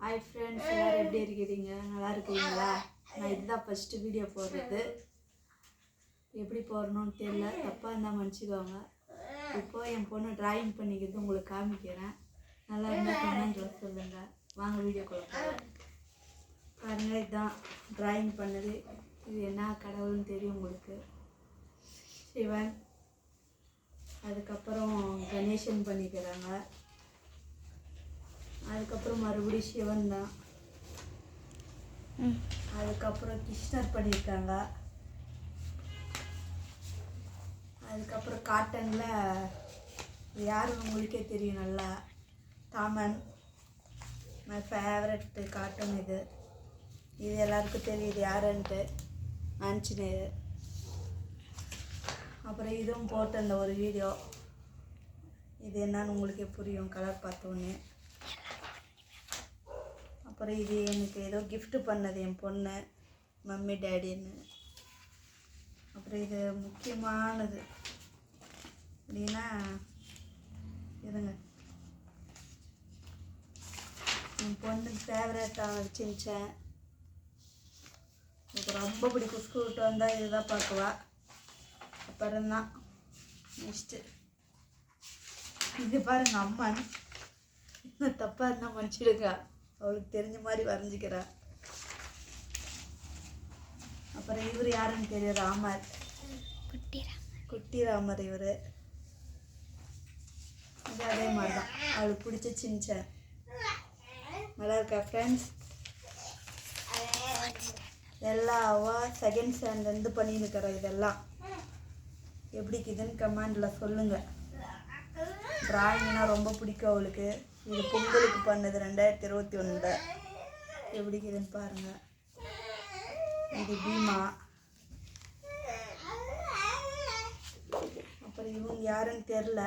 Hi friends, எல்லோரும் எப்படி இருக்கிறீங்க? நல்லா இருக்கிறீங்களா? நான் இதுதான் ஃபஸ்ட்டு வீடியோ போடுறது. எப்படி போடணும்னு தெரியல, தப்பாக இருந்தால் மன்னிச்சிக்கோங்க. இப்போது என் பொண்ணு ட்ராயிங் பண்ணிக்கிறது உங்களுக்கு காமிக்கிறேன். நல்லா இருந்தால் கமெண்ட்டில் சொல்லுங்கள். வாங்க வீடியோ போடுறேன். பாருங்கள், இதுதான் ட்ராயிங் பண்ணது. இது என்ன கடவுள்னு தெரியும் உங்களுக்கு. சிவன், அதுக்கப்புறம் கணேசன் பண்ணிக்கிறாங்க. அதுக்கப்புறம் மறுபடியும் சிவன் தான். அதுக்கப்புறம் கிருஷ்ணர் பண்ணியிருக்காங்க. அதுக்கப்புறம் காட்டனில் யாருன்னு உங்களுக்கே தெரியும் நல்லா, தாமன். மை ஃபேவரட் காட்டன் இது. இது எல்லாருக்கும் தெரியுது யாருன்ட்டு, ஆஞ்சநேயர். அப்புறம் இதுவும் போட்ட அந்த ஒரு வீடியோ, இது என்னன்னு உங்களுக்கே புரியும் கலர் பார்த்தோன்னே. அப்புறம் இது எனக்கு ஏதோ கிஃப்ட்டு பண்ணது என் பொண்ணு, மம்மி டேடின்னு. அப்புறம் இது முக்கியமானது அப்படின்னா இருங்க, என் பொண்ணுக்கு ஃபேவரட்டானது சின்சேன். எனக்கு ரொம்ப பிடிக்கும். ஸ்கூல் விட்டு வந்தால் இதுதான் பார்க்குவா. அப்புறம்தான் நெக்ஸ்ட்டு இது பாருங்க, அம்மன். இன்னும் தப்பாக இருந்தால் மன்னிச்சிடுங்க, அவளுக்கு தெரிஞ்ச மாதிரி வரைஞ்சிக்கிறா. அப்புறம் இவர் யாருன்னு தெரியும், ராமர், குட்டி ராமர். இவர் இது அதே மாதிரி தான், அவளுக்கு பிடிச்ச சின்சேன். நல்லா இருக்கா ஃப்ரெண்ட்ஸ்? எல்லாம் அவள் செகண்ட் ஸ்டாண்டர்ட்லேருந்து பண்ணியிருக்கிறா. இதெல்லாம் எப்படிக்குதுன்னு கமெண்டில் சொல்லுங்கள். ட்ராயிங்னா ரொம்ப பிடிக்கும் அவளுக்கு. இது பொங்கலுக்கு பண்ணது 2021. எப்படிக்குதுன்னு பாருங்கள். இது பீமா. அப்புறம் இவங்க யாருன்னு தெரில,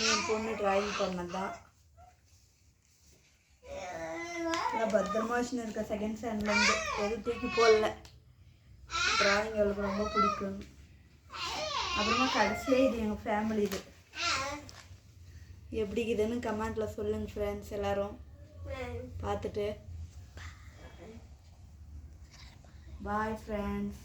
என் பொண்ணு ட்ராயிங் பண்ணதான். நல்லா பத்திரமா வச்சுன்னு இருக்க செகண்ட் ஸ்டாண்டர்ட்லேருந்து, எதுவும் தூக்கி போடல. ட்ராயிங் அவளுக்கு ரொம்ப பிடிக்கும். அப்புறமா கடைசியாக இது எங்கள் ஃபேமிலி. இது எப்படிக்குதுன்னு கமெண்டில் சொல்லுங்கள் ஃப்ரெண்ட்ஸ். எல்லோரும் பார்த்துட்டு பாய் ஃப்ரெண்ட்ஸ்.